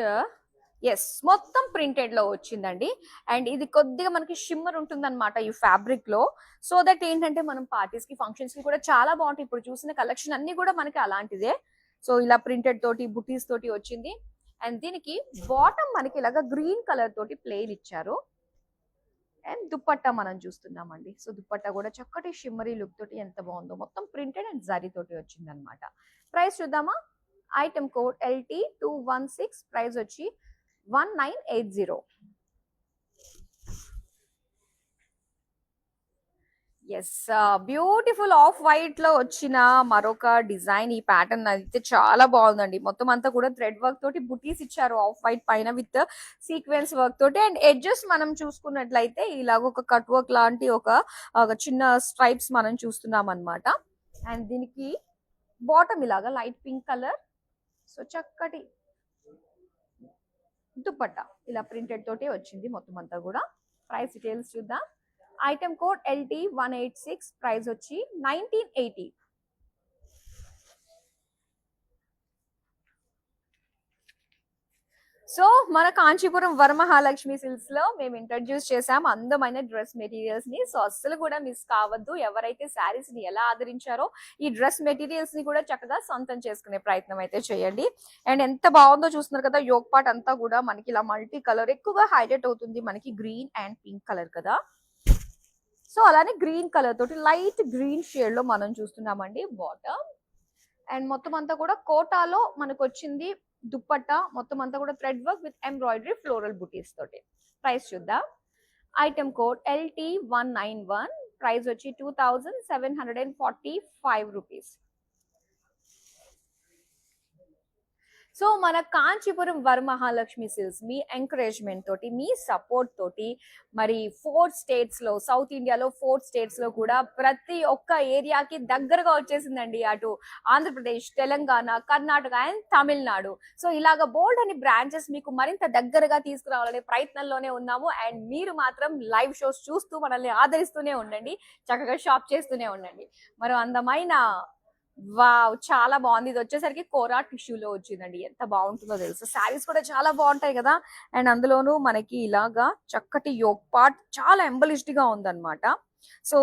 మొత్తం ప్రింటెడ్ లో వచ్చిందండి. అండ్ ఇది కొద్దిగా మనకి షిమ్మర్ ఉంటుంది అనమాట ఈ ఫ్యాబ్రిక్ లో. సో దట్ ఏంటంటే మనం పార్టీస్ కి, ఫంక్షన్స్ కి కూడా చాలా బాగుంటాయి. ఇప్పుడు చూసిన కలెక్షన్ అన్ని కూడా మనకి అలాంటిదే. సో ఇలా ప్రింటెడ్ తోటి బుటీస్ తోటి వచ్చింది. అండ్ దీనికి బాటమ్ మనకి ఇలాగా గ్రీన్ కలర్ తోటి ప్లెయిన్ ఇచ్చారు. అండ్ దుప్పట్టా మనం చూస్తున్నామండి. సో దుప్పట్టా కూడా చక్కటి షిమ్మరీ లుక్ తోటి ఎంత బాగుందో, మొత్తం ప్రింటెడ్ అండ్ జరీ తోటి వచ్చింది అనమాట. ప్రైస్ చూద్దామా. ఐటమ్ కోడ్ LT216, ప్రైస్ వచ్చి 1980. బ్యూటిఫుల్ ఆఫ్ వైట్ లో వచ్చిన మరొక డిజైన్. ఈ ప్యాటర్న్ అయితే చాలా బాగుందండి. మొత్తం అంతా కూడా థ్రెడ్ వర్క్ తోటి బుటీస్ ఇచ్చారు ఆఫ్ వైట్ పైన విత్ సీక్వెన్స్ వర్క్ తోటి. అండ్ ఎడ్జెస్ మనం చూసుకున్నట్లయితే ఇలాగ ఒక కట్ వర్క్ లాంటి ఒక చిన్న స్ట్రైప్స్ మనం చూస్తున్నాం అనమాట. అండ్ దీనికి బాటమ్ ఇలాగా లైట్ పింక్ కలర్. సో చక్కటి దుప్పట్టా ఇలా ప్రింటెడ్ తోటే వచ్చింది మొత్తం అంతా కూడా. ప్రైస్ డీటెయిల్స్ చూద్దాం. ఐటమ్ కోడ్ LT186, ప్రైస్ వచ్చి 1980. సో మన కాంచీపురం వరమహాలక్ష్మి సిల్క్స్ లో మేము ఇంట్రడ్యూస్ చేసాం అందమైన డ్రెస్ మెటీరియల్స్ ని. సో అస్సలు కూడా మిస్ కావద్దు. ఎవరైతే శారీస్ ని ఎలా ఆదరించారో ఈ డ్రెస్ మెటీరియల్స్ ని కూడా చక్కగా సొంతం చేసుకునే ప్రయత్నం అయితే చేయండి. అండ్ ఎంత బాగుందో చూస్తున్నారు కదా, యోగ్ పార్ట్ అంతా కూడా మనకి ఇలా మల్టీ కలర్ ఎక్కువగా హైలైట్ అవుతుంది. మనకి గ్రీన్ అండ్ పింక్ కలర్ కదా, సో అలానే గ్రీన్ కలర్ తోటి లైట్ గ్రీన్ షేడ్ లో మనం చూస్తున్నామండి బాటమ్. అండ్ మొత్తం అంతా కూడా కోటాలో మనకు వచ్చింది దుప్పట్టా. మొత్తం అంతా కూడా thread work with embroidery floral బుటీస్ తోటి. ప్రైస్ చూద్దాం. ఐటమ్ కోడ్ LT191, ప్రైస్ వచ్చి 2745 రూపీస్. సో మన కాంచీపురం వరమహాలక్ష్మి సిల్క్స్ మీ ఎంకరేజ్మెంట్ తోటి, మీ సపోర్ట్ తోటి మరి 4 స్టేట్స్ లో, సౌత్ ఇండియాలో 4 స్టేట్స్ లో కూడా ప్రతి ఒక్క ఏరియాకి దగ్గరగా వచ్చేసిందండి. అటు ఆంధ్రప్రదేశ్, తెలంగాణ, కర్ణాటక అండ్ తమిళనాడు. సో ఇలాగ బోల్డ్ అని బ్రాంచెస్ మీకు మరింత దగ్గరగా తీసుకురావాలనే ప్రయత్నంలోనే ఉన్నాము. అండ్ మీరు మాత్రం లైవ్ షోస్ చూస్తూ మనల్ని ఆదరిస్తూనే ఉండండి, చక్కగా షాప్ చేస్తూనే ఉండండి. మరో అందమైన వావ్, చాలా బాగుంది. ఇది వచ్చేసరికి కోరా టిష్యూలో వచ్చిందండి. ఎంత బాగుంటుందో తెలుసు. శారీస్ కూడా చాలా బాగుంటాయి కదా. అండ్ అందులోనూ మనకి ఇలాగా చక్కటి యోగ్ పార్ట్ చాలా ఎంబలిష్డ్ గా ఉందన్నమాట. సో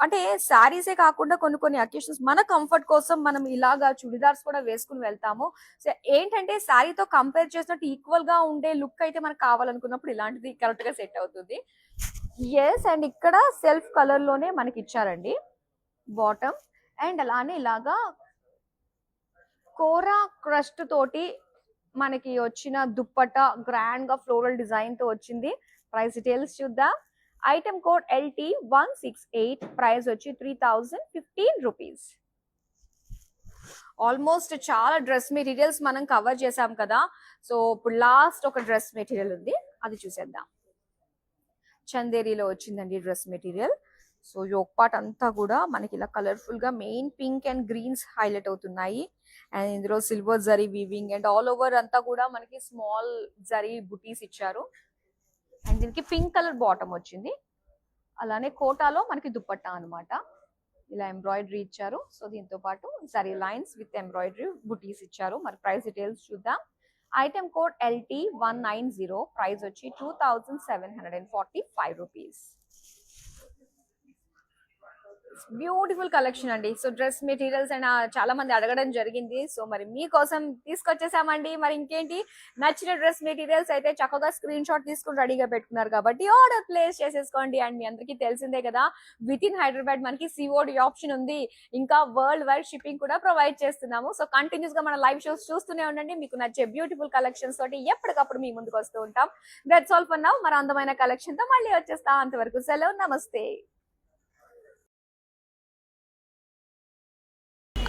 అంటే శారీసే కాకుండా కొన్ని కొన్ని అకేషన్స్ మన కంఫర్ట్ కోసం మనం ఇలాగా చుడిదార్స్ కూడా వేసుకుని వెళ్తాము. సో ఏంటంటే శారీతో కంపేర్ చేసినట్టు ఈక్వల్ గా ఉండే లుక్ అయితే మనకు కావాలనుకున్నప్పుడు ఇలాంటిది కరెక్ట్ గా సెట్ అవుతుంది. ఎస్, అండ్ ఇక్కడ సెల్ఫ్ కలర్ లోనే మనకి ఇచ్చారండి బాటమ్. అండ్ అలానే ఇలాగా కోరా క్రస్ట్ తోటి మనకి వచ్చిన దుప్పట్టా గ్రాండ్ గా ఫ్లోరల్ డిజైన్ తో వచ్చింది. ప్రైస్ డీటెయిల్స్ చూద్దాం. ఐటమ్ కోడ్ LT168, ప్రైస్ వచ్చి 3015 రూపీస్. ఆల్మోస్ట్ చాలా డ్రెస్ మెటీరియల్స్ మనం కవర్ చేసాం కదా. సో ఇప్పుడు లాస్ట్ ఒక డ్రెస్ మెటీరియల్ ఉంది, అది చూసేద్దాం. చందేరిలో వచ్చిందండి dress material. So yoke part అంతా కూడా మనకి ఇలా కలర్ఫుల్ గా main pink and greens highlight అవుతున్నాయి. అండ్ ఇందులో silver zari weaving and all over అంతా కూడా మనకి స్మాల్ జరీ బుటీస్ ఇచ్చారు. అండ్ దీనికి పింక్ కలర్ బాటమ్ వచ్చింది. అలానే కోటాలో మనకి దుప్పట్టా అనమాట. ఇలా ఎంబ్రాయిడరీ ఇచ్చారు. సో దీంతో పాటు జరీ లైన్స్ విత్ ఎంబ్రాయిడరీ బుటీస్ ఇచ్చారు. మరి ప్రైస్ డీటెయిల్స్ చూద్దాం. ఐటమ్ కోడ్ LT190, ప్రైస్ వచ్చి 2745 రూపీస్. బ్యూటిఫుల్ కలెక్షన్ అండి. సో డ్రెస్ మెటీరియల్స్ అండ్ చాలా మంది అడగడం జరిగింది. సో మరి మీకోసం తీసుకొచ్చేసామండి. మరి ఇంకేంటి, నచ్చిన డ్రెస్ మెటీరియల్స్ అయితే చక్కగా స్క్రీన్ షాట్ తీసుకుని రెడీగా పెట్టుకున్నారు కాబట్టి ఆర్డర్ ప్లేస్ చేసేసుకోండి. అండ్ మీ అందరికీ తెలిసిందే కదా, విత్ ఇన్ హైదరాబాద్ మనకి COD ఆప్షన్ ఉంది. ఇంకా వరల్డ్ వైడ్ షిప్పింగ్ కూడా ప్రొవైడ్ చేస్తున్నాము. సో కంటిన్యూస్ గా మన లైవ్ షోస్ చూస్తూనే ఉండండి. మీకు నచ్చే బ్యూటిఫుల్ కలెక్షన్స్ తోటి ఎప్పటికప్పుడు మీ ముందుకు వస్తూ ఉంటాం. That's all for now. మరి అందమైన కలెక్షన్ తో మళ్ళీ వచ్చేస్తా. అంతవరకు సెలవు, నమస్తే.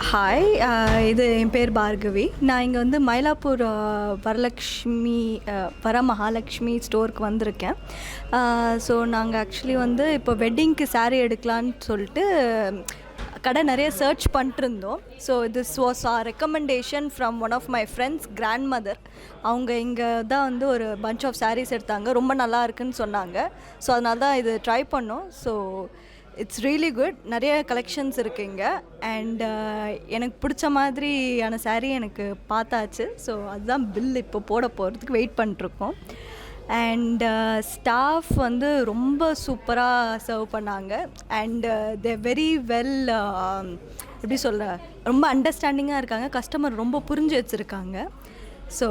ஹாய், இது என் பேர் பார்கவி. நான் இங்கே வந்து மயிலாப்பூர் வரலக்ஷ்மி வரமகாலட்சுமி ஸ்டோருக்கு வந்திருக்கேன். ஸோ நாங்கள் ஆக்சுவலி வந்து இப்போ வெட்டிங்க்கு சாரீ எடுக்கலான்னு சொல்லிட்டு கடை நிறைய சர்ச் பண்ணிட்டுருந்தோம். So this was recommendation from one of my friends grandmother. அவங்க இங்கே தான் வந்து ஒரு பஞ்ச் ஆஃப் சாரீஸ் எடுத்தாங்க, ரொம்ப நல்லா இருக்குன்னு சொன்னாங்க. ஸோ அதனால தான் இது ட்ரை பண்ணோம். So it's really good. நிறைய கலெக்ஷன்ஸ் இருக்குங்க. அண்ட் எனக்கு பிடிச்ச மாதிரியான சாரீ எனக்கு பார்த்தாச்சு. ஸோ அதுதான் பில் இப்போ போட போகிறதுக்கு வெயிட் பண்ணிட்டுருக்கோம். அண்ட் ஸ்டாஃப் வந்து ரொம்ப சூப்பராக சர்வ் பண்ணாங்க. அண்ட் தே வெரி வெல், எப்படி சொல்ல, ரொம்ப அண்டர்ஸ்டாண்டிங்காக இருக்காங்க. கஸ்டமர் ரொம்ப புரிஞ்சு வச்சுருக்காங்க. ஸோ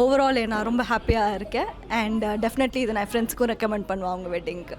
ஓவரால் நான் ரொம்ப ஹாப்பியாக இருக்கேன். அண்ட் டெஃபினெட்லி இதை நான் ஃப்ரெண்ட்ஸ்க்கும் ரெக்கமெண்ட் பண்ணுவேன் அவங்க வெட்டிங்க்கு.